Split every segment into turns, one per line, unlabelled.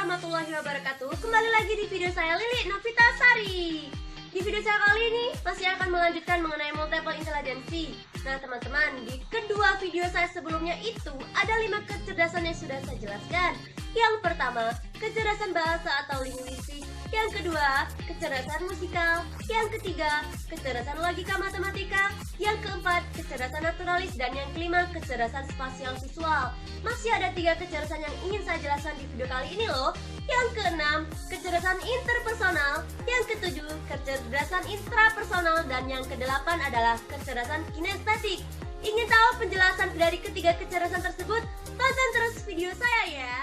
warahmatullahi wabarakatuh. Kembali lagi di video saya Lili Novita Sari. Di video saya kali ini masih akan melanjutkan mengenai multiple intelligency. Nah teman-teman, di kedua video saya sebelumnya itu ada 5 kecerdasan yang sudah saya jelaskan. Yang pertama, kecerdasan bahasa atau linguistik. Yang kedua, kecerdasan musikal. Yang ketiga, kecerdasan logika matematika. Yang keempat, kecerdasan naturalis. Dan yang kelima, kecerdasan spasial visual. Masih ada 3 kecerdasan yang ingin saya jelaskan di video kali ini loh. Yang keenam, kecerdasan interpersonal. Yang ketujuh, kecerdasan intrapersonal. Dan yang kedelapan adalah kecerdasan kinestetik. Ingin tahu penjelasan dari ketiga kecerdasan tersebut? Tonton terus video saya ya.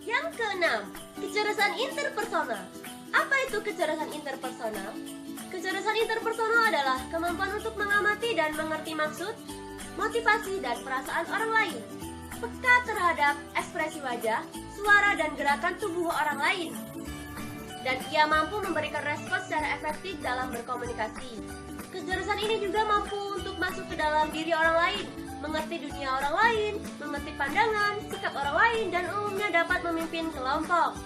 Yang keenam, kecerdasan interpersonal. Apa itu kecerdasan interpersonal? Kecerdasan interpersonal adalah kemampuan untuk mengamati dan mengerti maksud, motivasi, dan perasaan orang lain. Peka terhadap ekspresi wajah, suara, dan gerakan tubuh orang lain. Dan ia mampu memberikan respons secara efektif dalam berkomunikasi. Kecerdasan ini juga mampu untuk masuk ke dalam diri orang lain, mengerti dunia orang lain, mengerti pandangan, sikap orang lain, dan umumnya dapat memimpin kelompok.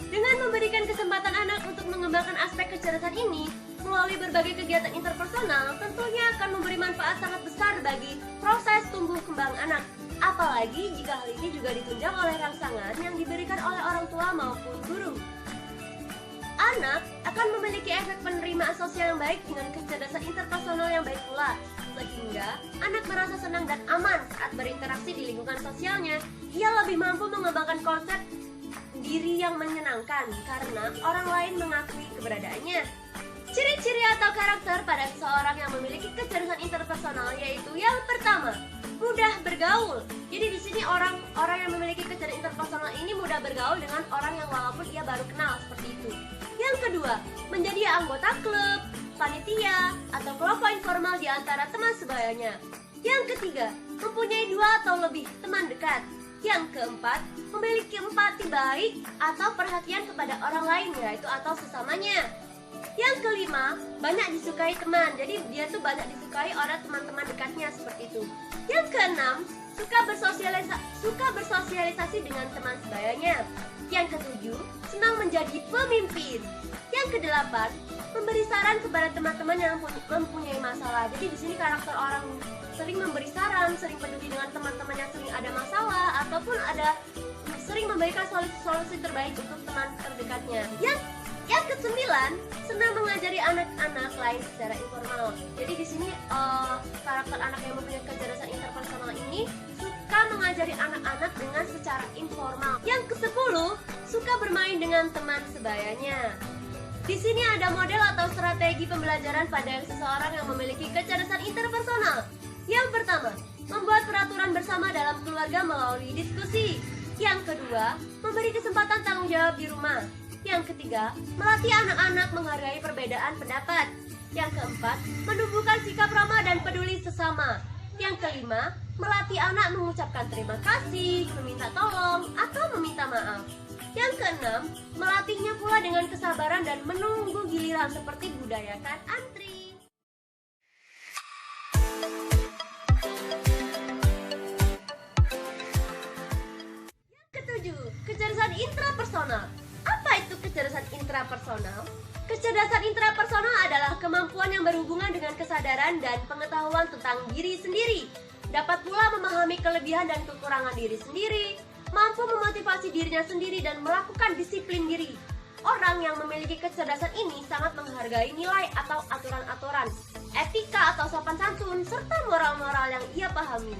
Dengan memberikan kesempatan anak untuk mengembangkan aspek kecerdasan ini melalui berbagai kegiatan interpersonal, tentunya akan memberi manfaat sangat besar bagi proses tumbuh kembang anak. Apalagi jika hal ini juga ditunjang oleh rangsangan yang diberikan oleh orang tua maupun guru. Anak akan memiliki efek penerimaan sosial yang baik dengan kecerdasan interpersonal yang baik pula, sehingga anak merasa senang dan aman saat berinteraksi di lingkungan sosialnya. Ia lebih mampu mengembangkan konsep diri yang menyenangkan karena orang lain mengakui keberadaannya. Ciri-ciri atau karakter pada seseorang yang memiliki kecerdasan interpersonal yaitu yang pertama, mudah bergaul. Jadi di sini orang yang memiliki kecerdasan interpersonal ini mudah bergaul dengan orang yang walaupun ia baru kenal, seperti itu. Yang kedua, menjadi anggota klub, panitia, atau kelompok informal di antara teman sebayanya. Yang ketiga, mempunyai 2 atau lebih teman dekat. Yang keempat, memiliki empati baik atau perhatian kepada orang lain, yaitu atau sesamanya. Yang kelima, banyak disukai teman. Jadi dia tuh banyak disukai oleh teman-teman dekatnya, seperti itu. Yang keenam, suka bersosialisasi dengan teman sebayanya. Yang ketujuh, senang menjadi pemimpin. Yang kedelapan, memberi saran kepada teman-teman yang mempunyai masalah. Jadi di sini karakter orang sering memberi saran, sering peduli dengan teman-teman yang sering ada masalah, ataupun sering memberikan solusi terbaik untuk teman terdekatnya. Yang kesembilan, senang mengajari anak-anak lain secara informal. Jadi di sini karakter anak yang mempunyai kecerdasan interpersonal ini suka mengajari anak-anak dengan secara informal. Yang ke-10, suka bermain dengan teman sebayanya. Di sini ada model atau strategi pembelajaran pada seseorang yang memiliki kecerdasan interpersonal. Yang pertama, membuat peraturan bersama dalam keluarga melalui diskusi. Yang kedua, memberi kesempatan tanggung jawab di rumah. Yang ketiga, melatih anak-anak menghargai perbedaan pendapat. Yang keempat, menumbuhkan sikap ramah dan peduli sesama. Yang kelima, melatih anak mengucapkan terima kasih, meminta tolong, atau meminta maaf. Yang keenam, melatihnya pula dengan kesabaran dan menunggu giliran seperti budayakan antri. Yang ketujuh, kecerdasan intrapersonal. Apa itu kecerdasan intrapersonal? Kecerdasan intrapersonal adalah kemampuan yang berhubungan dengan kesadaran dan pengetahuan tentang diri sendiri. Dapat pula memahami kelebihan dan kekurangan diri sendiri, mampu memotivasi dirinya sendiri dan melakukan disiplin diri. Orang yang memiliki kecerdasan ini sangat menghargai nilai atau aturan-aturan, etika atau sopan santun, serta moral-moral yang ia pahami.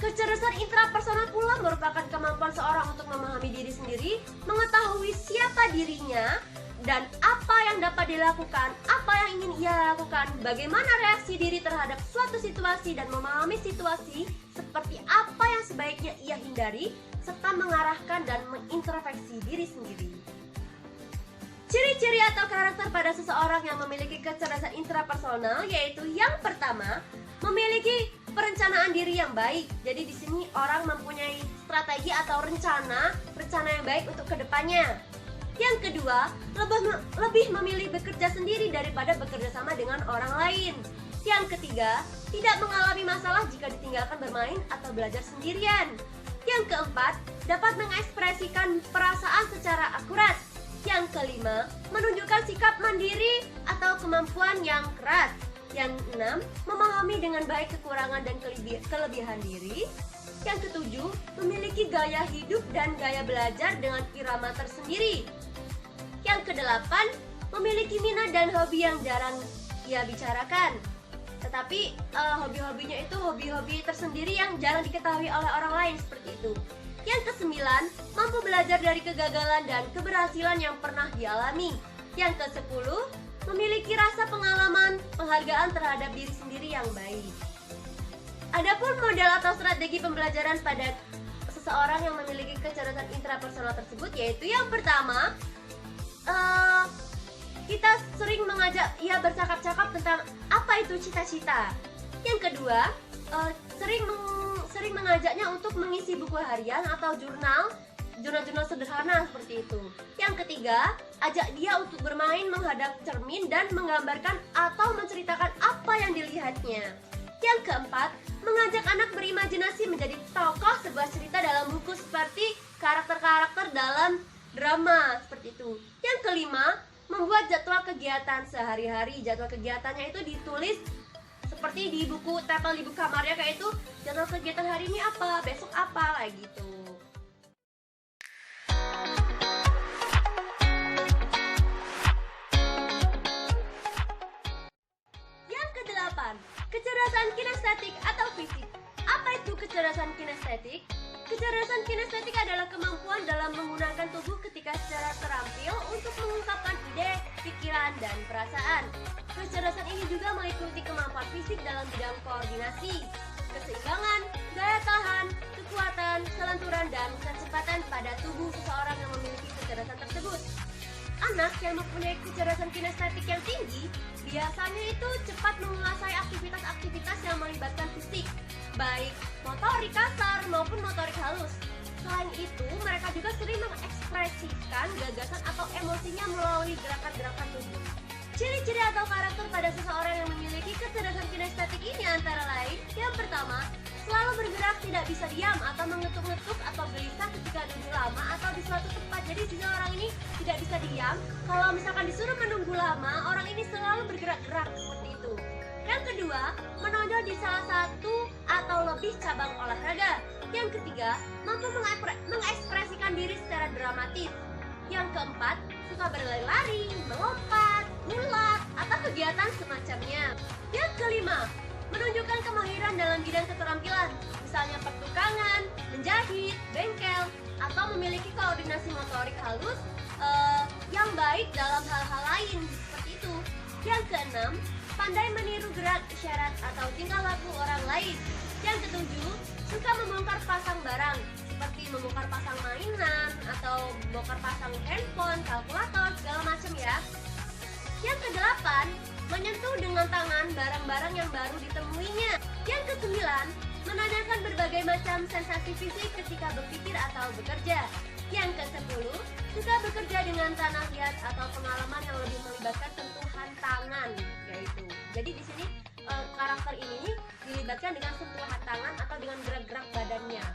Kecerdasan intrapersonal pula merupakan kemampuan seorang untuk memahami diri sendiri, mengetahui siapa dirinya, dan apa yang dapat dilakukan, apa yang ingin ia lakukan, bagaimana reaksi diri terhadap suatu situasi, dan memahami situasi seperti apa yang sebaiknya ia hindari, serta mengarahkan dan mengintrospeksi diri sendiri. Ciri-ciri atau karakter pada seseorang yang memiliki kecerdasan intrapersonal yaitu yang pertama, memiliki perencanaan diri yang baik. Jadi di sini orang mempunyai strategi atau rencana yang baik untuk kedepannya. Yang kedua, lebih memilih bekerja sendiri daripada bekerja sama dengan orang lain. Yang ketiga, tidak mengalami masalah jika ditinggalkan bermain atau belajar sendirian. Yang keempat, dapat mengekspresikan perasaan secara akurat. Yang kelima, menunjukkan sikap mandiri atau kemampuan yang keras. Yang keenam, memahami dengan baik kekurangan dan kelebihan diri. Yang ketujuh, memiliki gaya hidup dan gaya belajar dengan irama tersendiri. Yang kedelapan, memiliki minat dan hobi yang jarang ia bicarakan. Tetapi hobi-hobinya itu hobi-hobi tersendiri yang jarang diketahui oleh orang lain, seperti itu. Yang kesembilan, mampu belajar dari kegagalan dan keberhasilan yang pernah dialami. Yang kesepuluh, memiliki rasa penghargaan terhadap diri sendiri yang baik. Adapun model atau strategi pembelajaran pada seseorang yang memiliki kecerdasan intrapersonal tersebut, yaitu yang pertama, kita sering mengajak ia bercakap-cakap tentang apa itu cita-cita. Yang kedua, sering mengajaknya untuk mengisi buku harian atau jurnal sederhana seperti itu. Yang ketiga, ajak dia untuk bermain menghadap cermin dan menggambarkan atau menceritakan apa yang dilihatnya. Yang keempat, mengajak anak berimajinasi menjadi tokoh sebuah cerita dalam buku seperti karakter-karakter dalam drama, seperti itu. Yang kelima, membuat jadwal kegiatan sehari-hari. Jadwal kegiatannya itu ditulis seperti di buku tempel di buku kamarnya, kayak itu jadwal kegiatan hari ini apa, besok apa, kayak gitu. Yang kedelapan, kecerdasan kinestetik atau fisik. Apa itu kecerdasan kinestetik? Kecerdasan kinestetik adalah kemampuan dalam menggunakan tubuh ketika secara terampil untuk mengungkapkan ide, pikiran, dan perasaan. Kecerdasan ini juga mengikuti kemampuan fisik dalam bidang koordinasi, keseimbangan, daya tahan, kekuatan, kelenturan, dan kecepatan pada tubuh seseorang yang memiliki kecerdasan tersebut. Anak yang mempunyai kecerdasan kinestetik yang tinggi biasanya itu cepat menguasai aktivitas-aktivitas yang melibatkan fisik, baik motorik kasar maupun motorik halus. Selain itu, mereka juga sering mengekspresikan gagasan atau emosinya melalui gerakan-gerakan tubuh. Ciri-ciri atau karakter pada seseorang yang memiliki kecerdasan kinestetik ini antara lain, yang pertama, selalu bergerak, tidak bisa diam atau mengetuk-ngetuk atau gelisah ketika duduk lama atau di suatu tempat. Jadi seseorang ini tidak bisa diam. Kalau misalkan disuruh menunggu lama, orang ini selalu bergerak-gerak seperti itu. Yang kedua, menonjol di salah satu atau lebih cabang olahraga. Yang ketiga, mampu mengekspresikan diri secara dramatis. Yang keempat, suka berlari-lari, melompat, gulat, atau kegiatan semacamnya. Yang kelima, menunjukkan kemahiran dalam bidang keterampilan, misalnya pertukangan, menjahit, bengkel, atau memiliki koordinasi motorik halus yang baik dalam hal-hal lain, seperti itu. Yang keenam, pandai meniru gerak, isyarat, atau tingkah laku orang lain. Yang ketujuh, suka membongkar pasang barang, seperti membongkar pasang mainan, atau membongkar pasang handphone, kalkulator, segala macam ya. Yang kedelapan, menyentuh dengan tangan barang-barang yang baru ditemuinya. Yang kesembilan, menanyakan berbagai macam sensasi fisik ketika berpikir atau bekerja. Yang ke-10, suka bekerja dengan tanah liat atau pengalaman yang lebih melibatkan sentuhan tangan, yaitu. Jadi di sini karakter ini dilibatkan dengan sentuhan tangan atau dengan gerak-gerak badannya.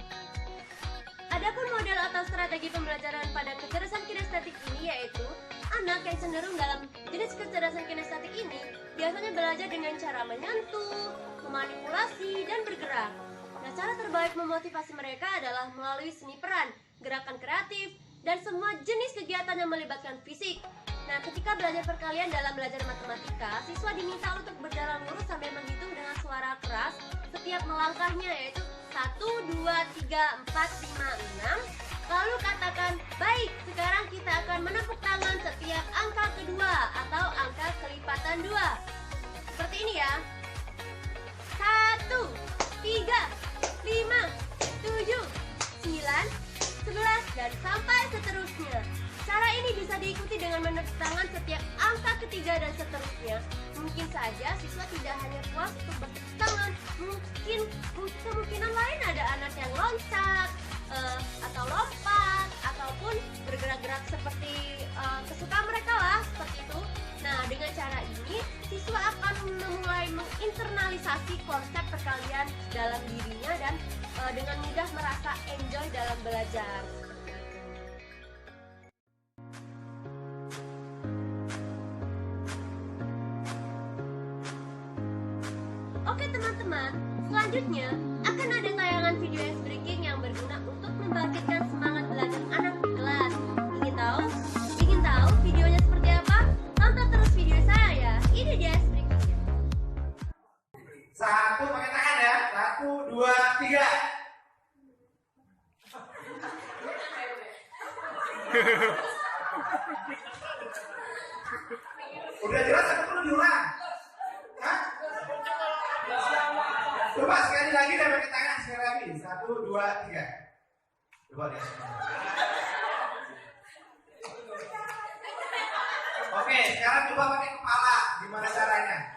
Adapun model atau strategi pembelajaran pada kecerdasan kinestetik ini yaitu anak yang cenderung dalam jenis kecerdasan kinestetik ini biasanya belajar dengan cara menyentuh, memanipulasi, dan bergerak. Nah, cara terbaik memotivasi mereka adalah melalui seni peran, gerakan kreatif, dan semua jenis kegiatan yang melibatkan fisik. Nah, ketika belajar perkalian dalam belajar matematika, siswa diminta untuk berjalan lurus sambil menghitung dengan suara keras setiap melangkahnya, yaitu 1, 2, 3, 4, 5, 6. Lalu katakan, baik, sekarang kita akan menepuk tangan setiap angka kedua atau angka kelipatan 2. Seperti ini ya. 1, 3, 5, 7, 9, 11, dan sampai seterusnya. Cara ini bisa diikuti dengan menepuk tangan setiap angka ketiga dan seterusnya. Mungkin saja siswa tidak hanya puas untuk bertepuk tangan, mungkin kemungkinan lain ada anak yang loncat atau lompat ataupun bergerak-gerak seperti kesukaan mereka lah, seperti itu. Nah, dengan cara ini siswa akan memulai menginterpretasikan visualisasi konsep perkalian dalam dirinya dan dengan mudah merasa enjoy dalam belajar. Oke teman-teman, selanjutnya akan ada tayangan video S Breaking yang berguna untuk membangkitkan semangat belajar anak di kelas. Ingin tahu? Ingin tahu videonya seperti apa? Tonton terus video saya ya. Ini dia S Breaking.
Satu pakai tangan ya. 1, 2, 3. Udah jelas atau perlu diulang? Hah? Coba sekali lagi dan pakai tangan sekali lagi. 1, 2, 3. Coba lihat. Oke, sekarang coba pakai kepala. Gimana caranya?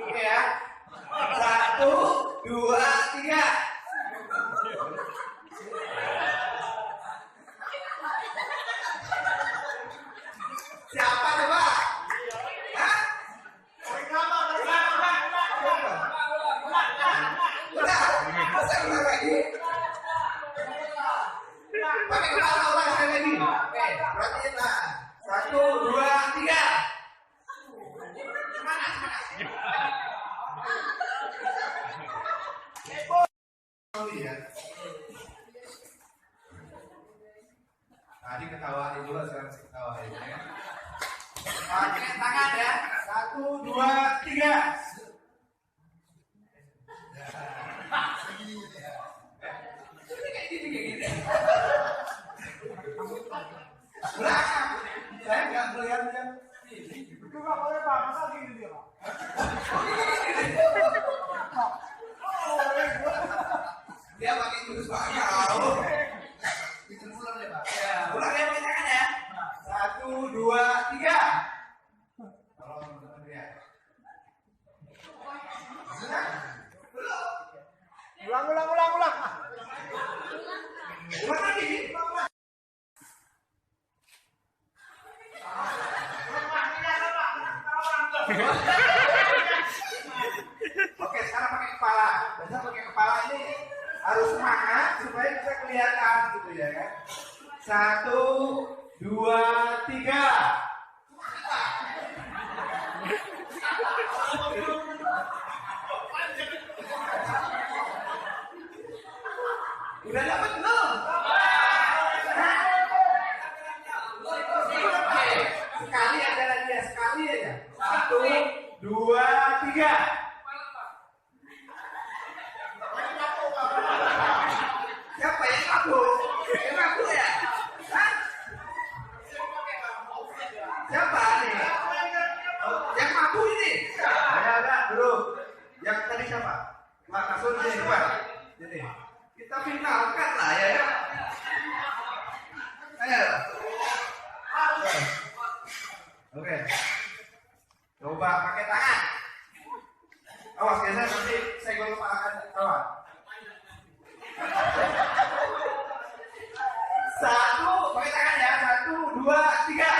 Oke ya. 1, 2, 3. Siapa coba? Hah? Udah, masa ulang lagi? Pakai kepala ulang sekali lagi. Oke, perhatiin lah. 1, 2, 3. Semangat, semangat. Tadi ketawain dulu, sekarang ketawain ya. Pakai tangan ya. 1, 2, 3. Ini kayak gini, kayak gini. Belakang. Saya nggak melihat yang ini. Itu nggak boleh Pak, masa gini dia Pak? Dia pakai jurus Pak. Bikin ulang deh Pak. Ya, ulang ya pakai tangan ya. 1, 2, 3. Tolong teman-teman ya. Ulang. Ulang lagi. Ulang lagi. Oke, sekarang pakai kepala. Biasanya pakai kepala ini harus semangat supaya bisa kelihatan gitu ya kan. 1, 2, 3. Udah dapat belum? Oke, sekali ada lagi ya, sekali aja. 1, 2, 3. Siapa yang ngaku? Yang ngaku ya? Hah? Siapa nih? Yang ngaku ini? Ada belum? Yang tadi siapa? Pak Kasur sini Pak. Jadi kita finalkan lah ya. Ayo. Oke. Coba pakai tangan. Awas biasa nanti senggol kepala kawan. 1, pakai tangan ya. 1, 2, 3.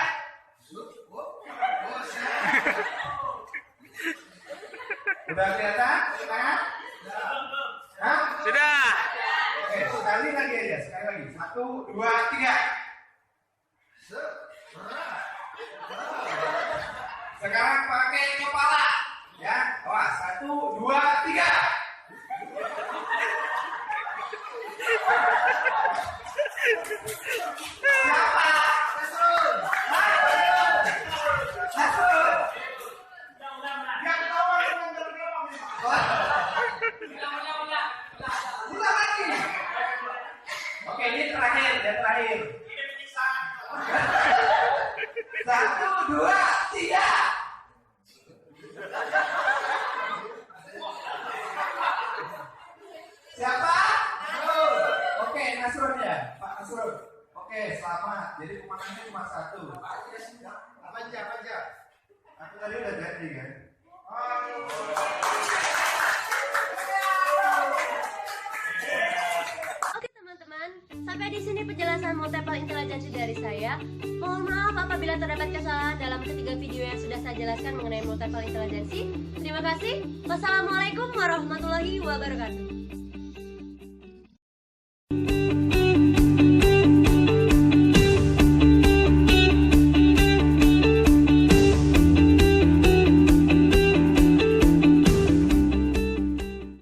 Udah kelihatan tangan? Hah?
Sudah.
Oke, sekali lagi aja, sekali lagi. 1, 2, 3. Sekarang pakai kepala, ya. Awas, 1, 2, 3. Siapa? Nasrul. Yang tahu yang tergolong. Ulang lagi. Oke, ini terakhir, yang terakhir. 1, 2, 3. Siapa? Nasrul. Oke, Nasrul ya, Pak Nasrul. Oke, selamat. Jadi pemenangnya cuma 1. Apa aja? Aku tadi udah ganti kan?
Oke teman-teman, sampai di sini penjelasan penjelasan multiple intelligensi dari saya. Mohon maaf apabila terdapat kesalahan dalam ketiga video yang sudah saya jelaskan mengenai multiple intelligensi. Terima kasih. Wassalamualaikum warahmatullahi wabarakatuh.